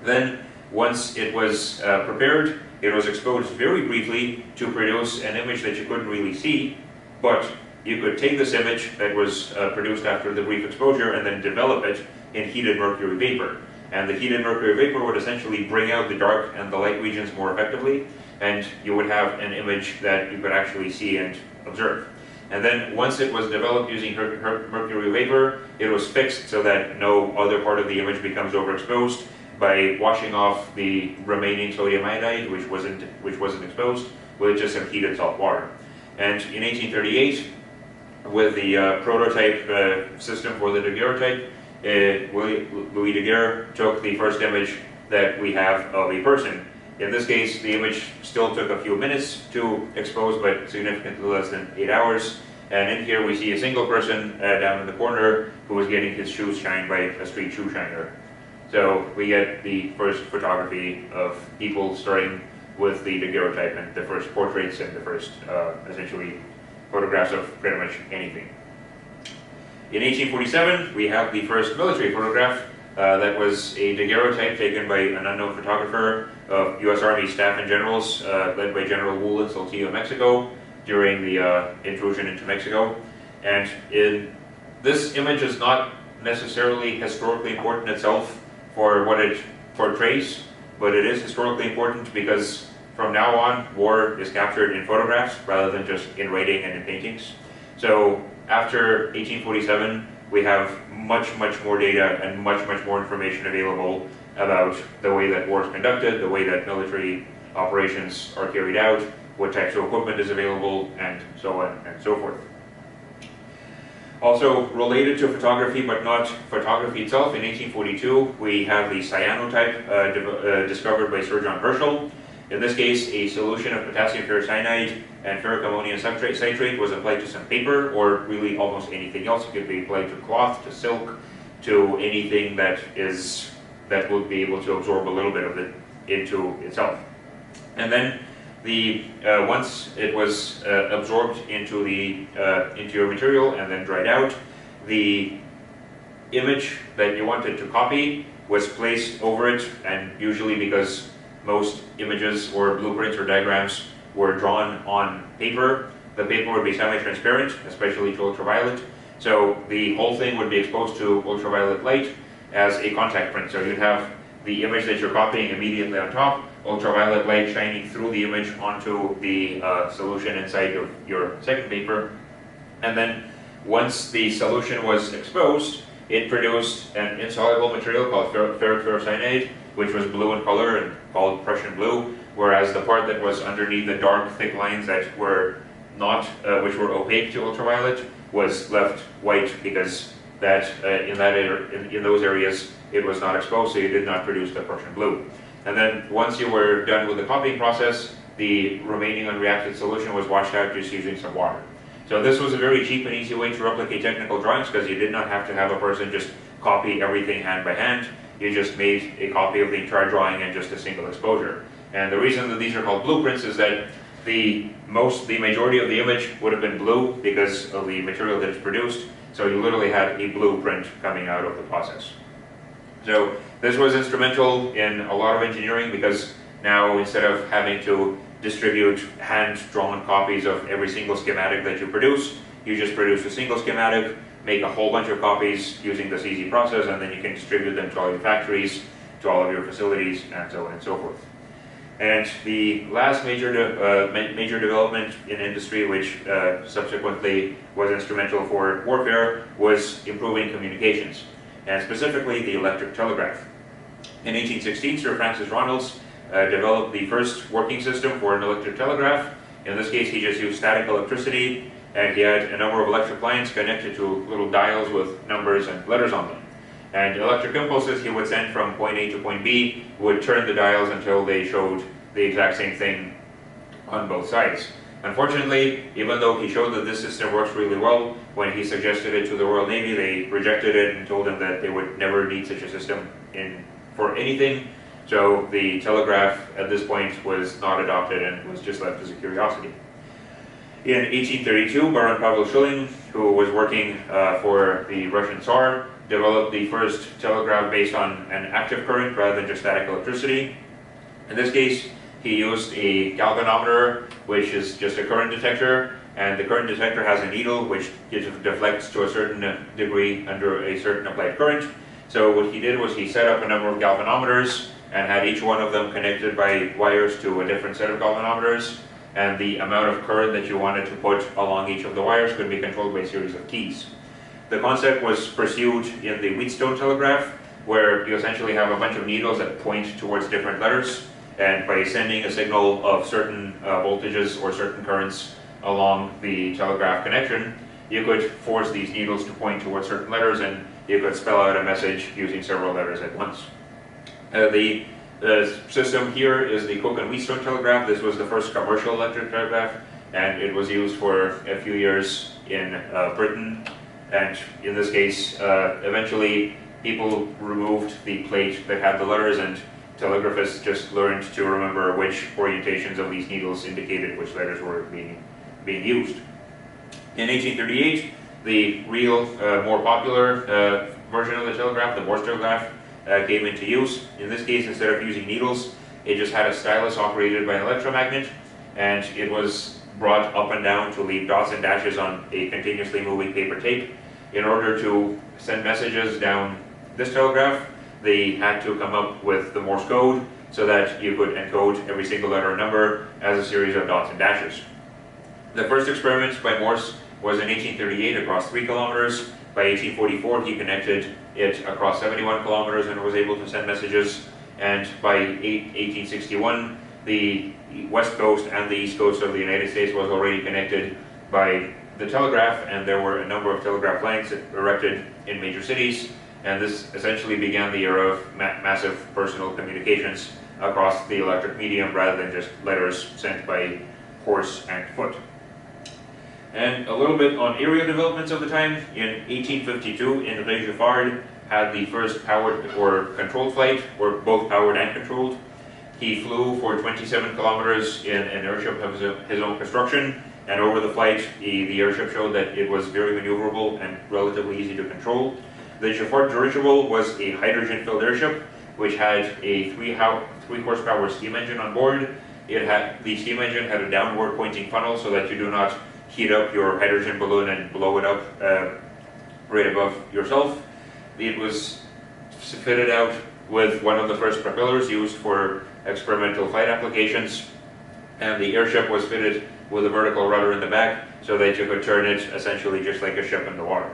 Then, once it was prepared, it was exposed very briefly to produce an image that you couldn't really see, but you could take this image that was produced after the brief exposure and then develop it in heated mercury vapor. And the heated mercury vapor would essentially bring out the dark and the light regions more effectively, and you would have an image that you could actually see and observe. And then once it was developed using mercury vapor, it was fixed so that no other part of the image becomes overexposed by washing off the remaining sodium iodide, which wasn't exposed, with just some heated salt water. And in 1838, with the prototype system for the daguerreotype, Louis Daguerre took the first image that we have of a person. In this case, the image still took a few minutes to expose, but significantly less than 8 hours. And in here we see a single person down in the corner who was getting his shoes shined by a street shoe shiner. So we get the first photography of people, starting with the daguerreotype and the first portraits and the first, essentially, photographs of pretty much anything. In 1847, we have the first military photograph. That was a daguerreotype taken by an unknown photographer of U.S. Army staff and generals, led by General Wool in Saltillo, Mexico, during the intrusion into Mexico. And this image is not necessarily historically important itself for what it portrays, but it is historically important because from now on, war is captured in photographs rather than just in writing and in paintings. So after 1847, we have much more data and much more information available about the way that war is conducted, the way that military operations are carried out, what types of equipment is available, and so on and so forth. Also related to photography, but not photography itself, in 1842 we have the cyanotype discovered by Sir John Herschel. In this case, a solution of potassium ferricyanide and ferric ammonium citrate was applied to some paper, or really almost anything else. It could be applied to cloth, to silk, to anything that would be able to absorb a little bit of it into itself. And then once it was absorbed into your material and then dried out, the image that you wanted to copy was placed over it, and usually, because most images or blueprints or diagrams were drawn on paper, the paper would be semi-transparent, especially to ultraviolet. So the whole thing would be exposed to ultraviolet light as a contact print. So you'd have the image that you're copying immediately on top, ultraviolet light shining through the image onto the solution inside of your second paper. And then once the solution was exposed, it produced an insoluble material called ferric ferrocyanide, which was blue in color and called Prussian blue, whereas the part that was underneath the dark, thick lines that were not, which were opaque to ultraviolet, was left white, because in those areas it was not exposed, so you did not produce the Prussian blue. And then once you were done with the copying process, the remaining unreacted solution was washed out just using some water. So this was a very cheap and easy way to replicate technical drawings, because you did not have to have a person just copy everything hand by hand. You just made a copy of the entire drawing in just a single exposure. And the reason that these are called blueprints is that the majority of the image would have been blue because of the material that is produced. So you literally had a blueprint coming out of the process. So this was instrumental in a lot of engineering, because now, instead of having to distribute hand-drawn copies of every single schematic that you produce, you just produce a single schematic, make a whole bunch of copies using this easy process, and then you can distribute them to all your factories, to all of your facilities, and so on and so forth. And the last major development in industry, which subsequently was instrumental for warfare, was improving communications, and specifically the electric telegraph. In 1816, Sir Francis Ronalds developed the first working system for an electric telegraph. In this case, he just used static electricity, and he had a number of electric lines connected to little dials with numbers and letters on them. And electric impulses he would send from point A to point B would turn the dials until they showed the exact same thing on both sides. Unfortunately, even though he showed that this system works really well, when he suggested it to the Royal Navy, they rejected it and told him that they would never need such a system for anything. So the telegraph at this point was not adopted and was just left as a curiosity. In 1832, Baron Pavel Schilling, who was working for the Russian Tsar, developed the first telegraph based on an active current rather than just static electricity. In this case, he used a galvanometer, which is just a current detector, and the current detector has a needle which deflects to a certain degree under a certain applied current. So what he did was he set up a number of galvanometers and had each one of them connected by wires to a different set of galvanometers, and the amount of current that you wanted to put along each of the wires could be controlled by a series of keys. The concept was pursued in the Wheatstone telegraph, where you essentially have a bunch of needles that point towards different letters, and by sending a signal of certain voltages or certain currents along the telegraph connection, you could force these needles to point towards certain letters, and you could spell out a message using several letters at once. The system here is the Coke and Wheatstone telegraph. This was the first commercial electric telegraph, and it was used for a few years in Britain. And in this case, eventually people removed the plate that had the letters, and telegraphists just learned to remember which orientations of these needles indicated which letters were being used. In 1838, the real, more popular version of the telegraph, the Morse telegraph, came into use. In this case, instead of using needles, it just had a stylus operated by an electromagnet, and it was brought up and down to leave dots and dashes on a continuously moving paper tape. In order to send messages down this telegraph, they had to come up with the Morse code so that you could encode every single letter and number as a series of dots and dashes. The first experiment by Morse was in 1838 across 3 kilometers. By 1844, he connected it across 71 kilometers and was able to send messages. And by 1861, the west coast and the east coast of the United States was already connected by the telegraph, and there were a number of telegraph lines erected in major cities. And this essentially began the era of massive personal communications across the electric medium rather than just letters sent by horse and foot. And a little bit on aerial developments of the time. In 1852, Henri Giffard had the first powered or controlled flight, or both powered and controlled. He flew for 27 kilometers in an airship of his own construction, and over the flight, the airship showed that it was very maneuverable and relatively easy to control. The Giffard dirigible was a hydrogen-filled airship, which had a 3 horsepower steam engine on board. The steam engine had a downward pointing funnel so that you do not heat up your hydrogen balloon and blow it up right above yourself. It was fitted out with one of the first propellers used for experimental flight applications, and the airship was fitted with a vertical rudder in the back so that you could turn it essentially just like a ship in the water.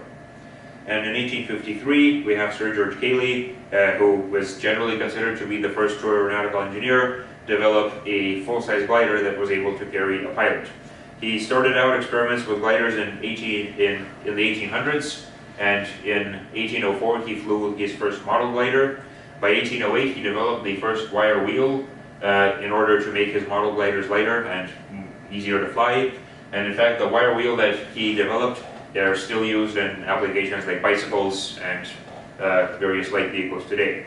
And in 1853, we have Sir George Cayley, who was generally considered to be the first true aeronautical engineer, develop a full-size glider that was able to carry a pilot. He started out experiments with gliders in the 1800s, and in 1804 he flew his first model glider. By 1808 he developed the first wire wheel in order to make his model gliders lighter and easier to fly. And in fact, the wire wheel that he developed are still used in applications like bicycles and various light vehicles today.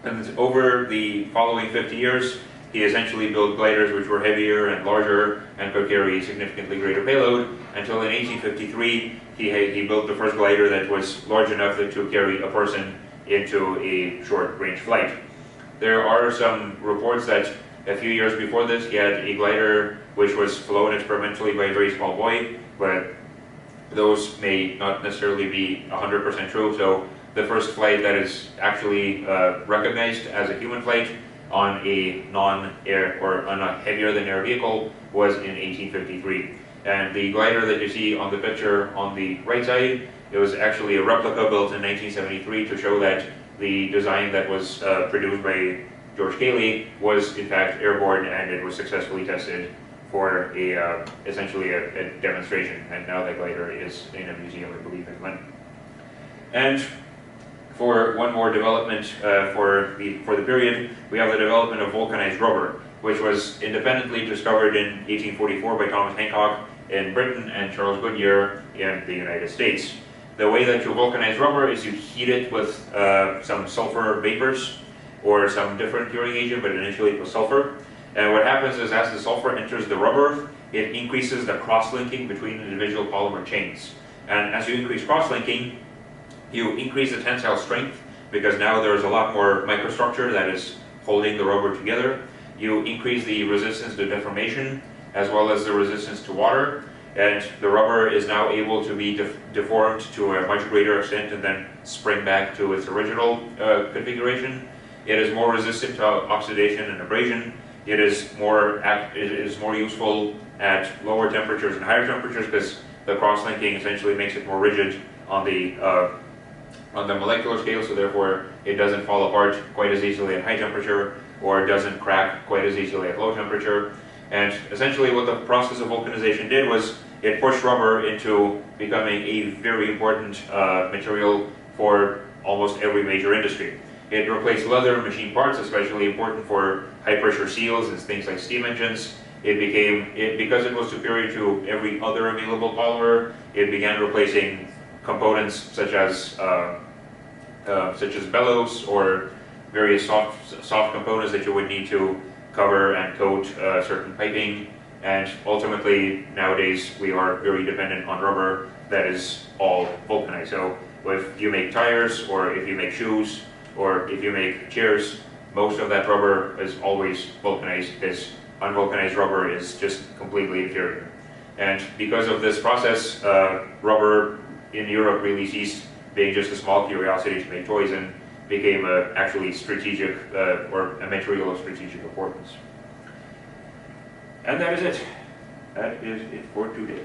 And over the following 50 years, he essentially built gliders which were heavier and larger and could carry a significantly greater payload, until in 1853 he built the first glider that was large enough to carry a person into a short-range flight. There are some reports that a few years before this he had a glider which was flown experimentally by a very small boy, but those may not necessarily be 100% true. So the first flight that is actually recognized as a human flight on a non-air or on a heavier than air vehicle was in 1853. And the glider that you see on the picture on the right side, it was actually a replica built in 1973 to show that the design that was produced by George Cayley was in fact airborne, and it was successfully tested for essentially a demonstration, and now that glider is in a museum, I believe, in London. And for one more development for the period, we have the development of vulcanized rubber, which was independently discovered in 1844 by Thomas Hancock in Britain and Charles Goodyear in the United States. The way that you vulcanize rubber is you heat it with some sulfur vapors or some different curing agent, but initially it was sulfur. And what happens is, as the sulfur enters the rubber, it increases the cross-linking between individual polymer chains. And as you increase cross-linking, you increase the tensile strength, because now there's a lot more microstructure that is holding the rubber together. you increase the resistance to deformation as well as the resistance to water, and the rubber is now able to be deformed to a much greater extent and then spring back to its original configuration. It is more resistant to oxidation and abrasion. It is more useful at lower temperatures and higher temperatures because the cross-linking essentially makes it more rigid on the molecular scale, so therefore it doesn't fall apart quite as easily at high temperature, or it doesn't crack quite as easily at low temperature. And essentially what the process of vulcanization did was it pushed rubber into becoming a very important material for almost every major industry. It replaced leather and machine parts, especially important for high-pressure seals and things like steam engines. Because it was superior to every other available polymer, it began replacing components such as bellows or various soft components that you would need to cover and coat certain piping. And ultimately, nowadays, we are very dependent on rubber that is all vulcanized. So if you make tires, or if you make shoes, or if you make chairs, most of that rubber is always vulcanized, because unvulcanized rubber is just completely inferior. And because of this process, rubber in Europe really ceased being just a small curiosity to make toys and became actually strategic, or a material of strategic importance. And that is it. That is it for today.